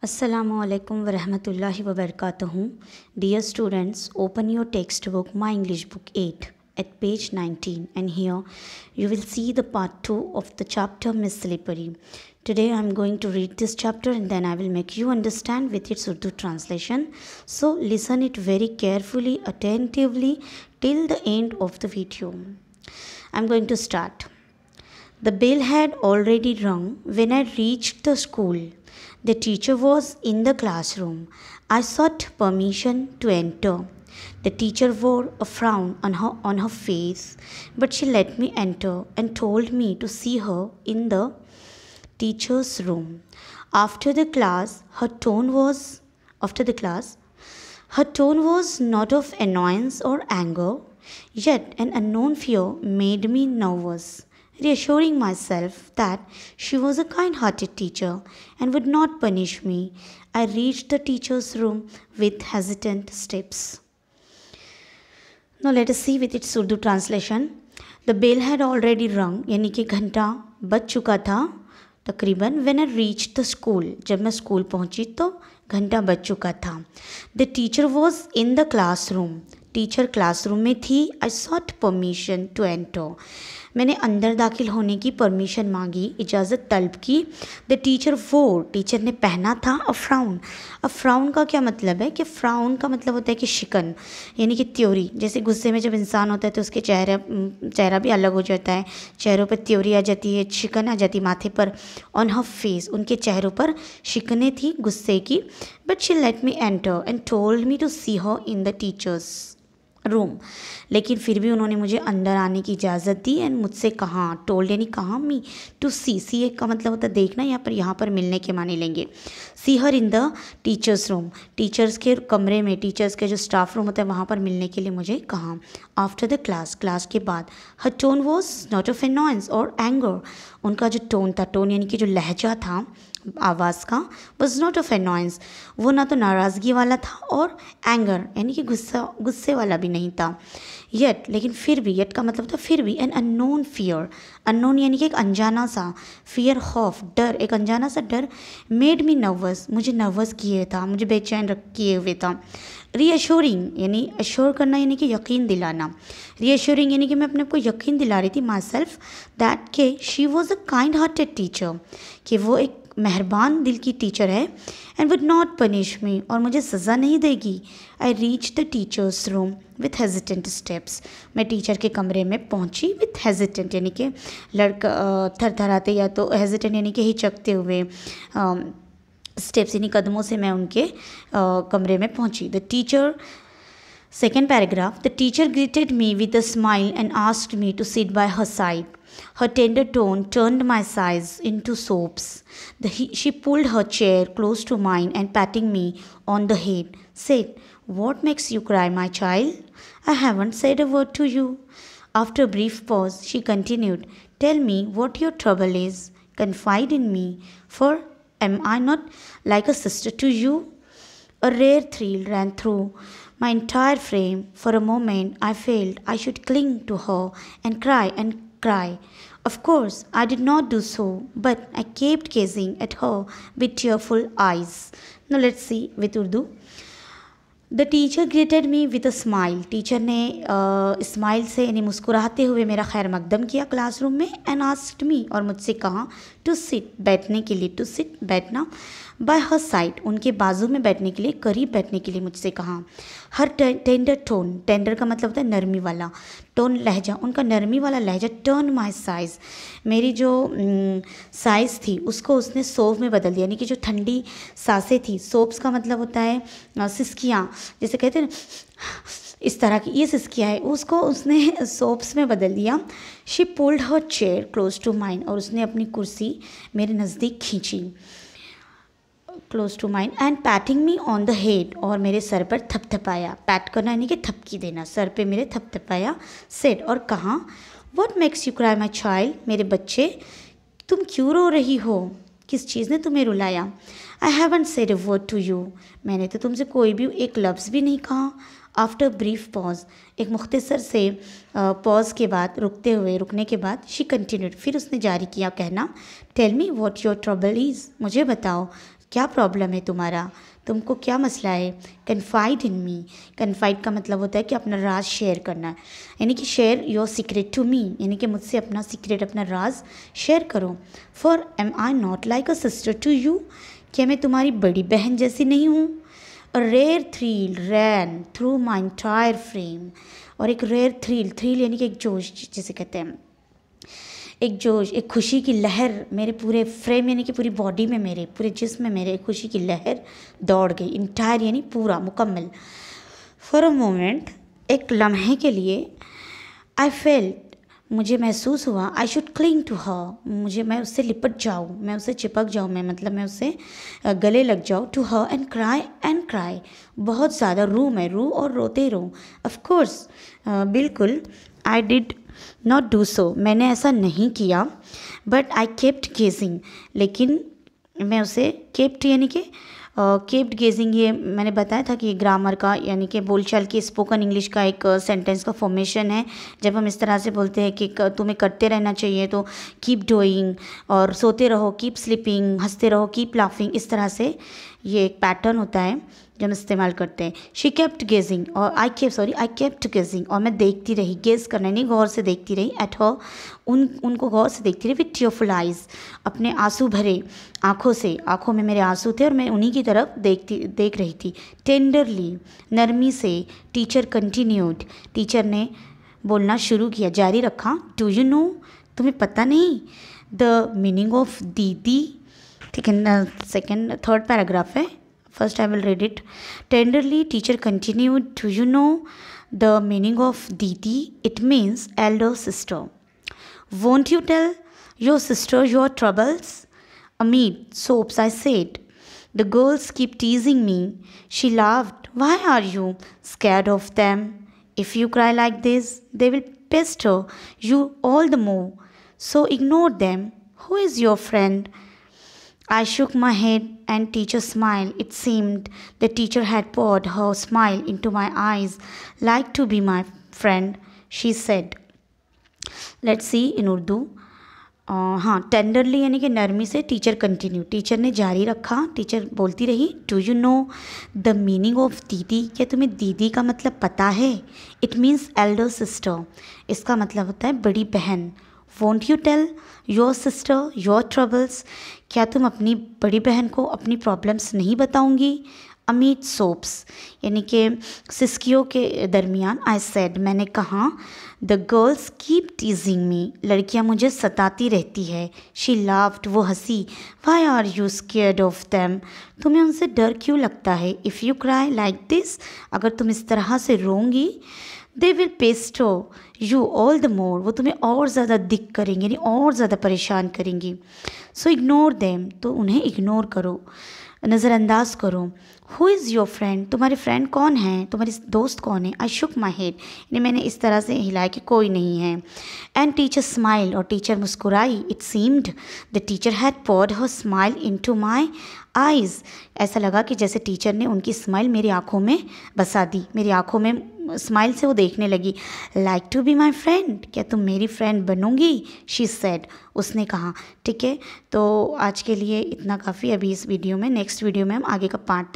Assalamualaikum warahmatullahi wabarakatuh. Dear students, open your textbook My English Book 8 at page 19, and here you will see the part 2 of the chapter Miss Slippery. Today I am going to read this chapter and then I will make you understand with its Urdu translation. So listen it very carefully, attentively till the end of the video. I am going to start. The bell had already rung when I reached the school. The teacher was in the classroom. I sought permission to enter. The teacher wore a frown on her face, but she let me enter and told me to see her in the teacher's room. After the class, her tone was not of annoyance or anger, yet an unknown fear made me nervous. Reassuring myself that she was a kind-hearted teacher and would not punish me, I reached the teacher's room with hesitant steps. Now let us see with its Urdu translation. The bell had already rung, यानी कि घंटा बज चुका था तकरीबन. When I reached the school, जब मैं school पहुंची तो घंटा बज चुका था. The teacher was in the classroom. Teacher classroom में थी. I sought permission to enter. मैंने अंदर दाखिल होने की परमिशन मांगी, इजाज़त तलब की. द टीचर वोर, टीचर ने पहना था अ फ्राउन. अ फ्राउन का क्या मतलब है कि फ्राउन का मतलब होता है कि शिकन, यानी कि त्योरी. जैसे गुस्से में जब इंसान होता है तो उसके चेहरा भी अलग हो जाता है. चेहरों पर त्योरी आ जाती है, शिकन आ जाती है माथे पर. ऑन हर फेस, उनके चेहरों पर शिकने थी गुस्से की. But she let me enter and told me to see her in the teachers room. लेकिन फिर भी उन्होंने मुझे अंदर आने की इजाज़त दी एंड मुझसे कहा. टोल्ड यानी कहा, मी टू सी का मतलब होता है देखना. यहाँ पर मिलने के माने लेंगे. See her in the teachers room, teachers के कमरे में, टीचर्स के जो स्टाफ रूम होता है वहाँ पर मिलने के लिए मुझे कहा. आफ्टर द क्लास के बाद. हर टोन वॉज नॉट ऑफ एनॉयंस और एंगर, उनका जो टोन था, टोन यानी कि जो लहजा था आवाज़ का, वॉज नॉट ऑफ एनॉयंस, वो ना तो नाराज़गी वाला था और एंगर यानी कि गुस्से वाला भी नहीं था. येट, लेकिन फिर भी, येट का मतलब था फिर भी. एन अननोन फियर, अननोन यानी कि एक अनजाना सा. फियर खौफ, डर, एक अनजाना सा डर. मेड मी नर्वस, मुझे नर्वस किए था, मुझे बेचैन किए हुए था. रीअश्योरिंग यानी अश्योर करना यानी कि यकीन दिलाना. रीअश्योरिंग यानी कि मैं अपने आप को यकीन दिला रही थी माई सेल्फ दैट के she was a kind hearted teacher, कि वो एक मेहरबान दिल की टीचर है. And would not punish me, और मुझे सज़ा नहीं देगी. I reach the teachers room with hesitant steps, मैं टीचर के कमरे में पहुंची. विथ हेजिटेंट यानी कि थरथराते, या तो हेजिटेंट यानी कि हिचकते हुए. स्टेप्स यानी कदमों से मैं उनके कमरे में पहुंची. The teacher, second paragraph, the teacher greeted me with a smile and asked me to sit by her side. Her tender tone turned my sighs into sobs. She pulled her chair close to mine and patting me on the head, said, "What makes you cry, my child? I haven't said a word to you." After a brief pause, she continued, "Tell me what your trouble is. Confide in me, for am I not like a sister to you?" A rare thrill ran through my entire frame. For a moment, I felt I should cling to her and cry. Of course, I did not do so, but I kept gazing at her with tearful eyes. Now let's see with Urdu. The teacher greeted me with a smile, teacher ने smile से यानी मुस्कुराते हुए मेरा खैर मकदम किया classroom में. And asked me, और मुझसे कहा, टू सिट, बैठने के लिए. टू सिट, बैठना. बाय हर साइड, उनके बाजू में बैठने के लिए, करीब बैठने के लिए मुझसे कहा. हर टेंडर टोन, टेंडर का मतलब होता है नरमी वाला. टोन लहजा, उनका नरमी वाला लहजा. टर्न माई साइज़, मेरी जो साइज़ थी उसको उसने सोव में बदल दिया, यानी कि जो ठंडी सांसें थी. सोप्स का मतलब होता है सिसकियाँ, जैसे कहते हैं इस तरह की, ये सिसकियाँ है, उसको उसने सोप्स में बदल दिया. She pulled her chair close to mine, और उसने अपनी कुर्सी मेरे नज़दीक खींची, close to mine. And patting me on the head, और मेरे सर पर थपथपाया. पैट करना यानी कि थपकी देना, सर पे मेरे थपथपाया. सेड, और कहा, what makes you cry my child, मेरे बच्चे तुम क्यों रो रही हो, किस चीज़ ने तुम्हें रुलाया. I haven't said a word to you, मैंने तो तुमसे कोई भी एक लफ्ज़ भी नहीं कहा. आफ्टर ब्रीफ पॉज, एक मुख्तसर से पॉज के बाद, रुकने के बाद, शी कंटिन्यूड, फिर उसने जारी किया कहना, tell me what your trouble is, मुझे बताओ क्या प्रॉब्लम है तुम्हारा, तुमको क्या मसला है। कन्फाइड इन मी, कन्फाइड का मतलब होता है कि अपना राज शेयर करना, यानी कि share your secret to me, यानी कि मुझसे अपना सीक्रेट, अपना राज शेयर करो। For am I not like a sister to you, क्या मैं तुम्हारी बड़ी बहन जैसी नहीं हूँ। A rare thrill ran through my entire frame, और एक रेयर थ्रिल, थ्रिल यानी कि एक जोश जिसे कहते हैं, एक जोश, एक खुशी की लहर मेरे पूरे फ्रेम यानी कि पूरी बॉडी में, मेरे पूरे जिस्म में मेरे एक खुशी की लहर दौड़ गई। इंटायर यानी पूरा, मुकम्मल। फॉर अ मोमेंट, एक लम्हे के लिए, आई फेल्ट, मुझे महसूस हुआ, I should cling to her, मैं उससे लिपट जाऊँ, मैं उससे चिपक जाऊँ, मैं मतलब मैं उससे गले लग जाऊँ। टू हर एंड क्राई, बहुत ज़्यादा रू, मैं रू और रोते रहूँ। ऑफकोर्स, बिल्कुल, I did not do so, मैंने ऐसा नहीं किया। बट आई केप्ट गेजिंग, लेकिन मैं उसे केप्ट यानी कि केप्ट गेजिंग, ये मैंने बताया था कि ये ग्रामर का यानी कि बोलचाल की, स्पोकन इंग्लिश का एक सेंटेंस का फॉर्मेशन है। जब हम इस तरह से बोलते हैं कि तुम्हें करते रहना चाहिए तो कीप डूइंग, और सोते रहो कीप स्लीपिंग, हंसते रहो कीप लाफिंग, इस तरह से ये एक पैटर्न होता है जो हम इस्तेमाल करते हैं। शी केप्ट गेजिंग और आई केप्ट गेजिंग, और मैं देखती रही, गेज करना नहीं, गौर से देखती रही, एट हर, उनको गौर से देखती रही, विथ टीयरफुल आइज़, अपने आंसू भरे आँखों से, आँखों में मेरे आंसू थे और मैं उन्हीं की तरफ देख रही थी। टेंडरली, नरमी से, टीचर कंटिन्यूड, टीचर ने बोलना शुरू किया, जारी रखा। डू यू नो, तुम्हें पता नहीं, द मीनिंग ऑफ दीदी, ठीक है, थर्ड पैराग्राफ है, first I will read it. Tenderly, teacher continued, do you know the meaning of Didi? It means elder sister. Won't you tell your sister your troubles? Amid sobs, I said. The girls keep teasing me. She laughed. Why are you scared of them? If you cry like this, they will pester you all the more. So ignore them. Who is your friend? I shook my head and teacher smiled. It seemed the teacher had poured her smile into my eyes. Like to be my friend, she said. Let's see in Urdu. हाँ, tenderly यानी कि नरमी से, teacher continue, teacher ने जारी रखा, teacher बोलती रही। Do you know the meaning of दीदी, क्या तुम्हें दीदी का मतलब पता है। इट मीन्स एल्डर सिस्टर, इसका मतलब होता है बड़ी बहन। Won't you tell your sister your troubles, क्या तुम अपनी बड़ी बहन को अपनी प्रॉब्लम्स नहीं बताऊंगी। अमित सोप्स यानी कि सिसकियों के दरमियान, आई सेड, मैंने कहा। The girls keep teasing me, लड़कियां मुझे सताती रहती है। शी लाफ्ड, वो हंसी। Why are you scared of them, तुम्हें उनसे डर क्यों लगता है। If you cry like this, अगर तुम इस तरह से रोंगी, they will pester you all the more, वो तुम्हें और ज़्यादा दिक करेंगे, यानी और ज़्यादा परेशान करेंगी। सो इग्नोर देम, तो उन्हें इग्नोर करो, नज़रअंदाज करो। हु इज़ योर फ्रेंड, तुम्हारे फ्रेंड कौन है, तुम्हारे दोस्त कौन है। आई शुक माई हेड, यानी मैंने इस तरह से हिलाया कि कोई नहीं है। एंड टीचर स्माइल, और टीचर मुस्कुराई। It seemed the teacher had poured her smile into my eyes, ऐसा लगा कि जैसे टीचर ने उनकी स्माइल मेरी आँखों में बसा दी, मेरी आँखों में स्माइल से वो देखने लगी। Like to be my friend, क्या तुम मेरी फ्रेंड बनोगी। शी सेड, उसने कहा। ठीक है, तो आज के लिए इतना काफ़ी अभी इस वीडियो में। नेक्स्ट वीडियो में हम आगे का पार्ट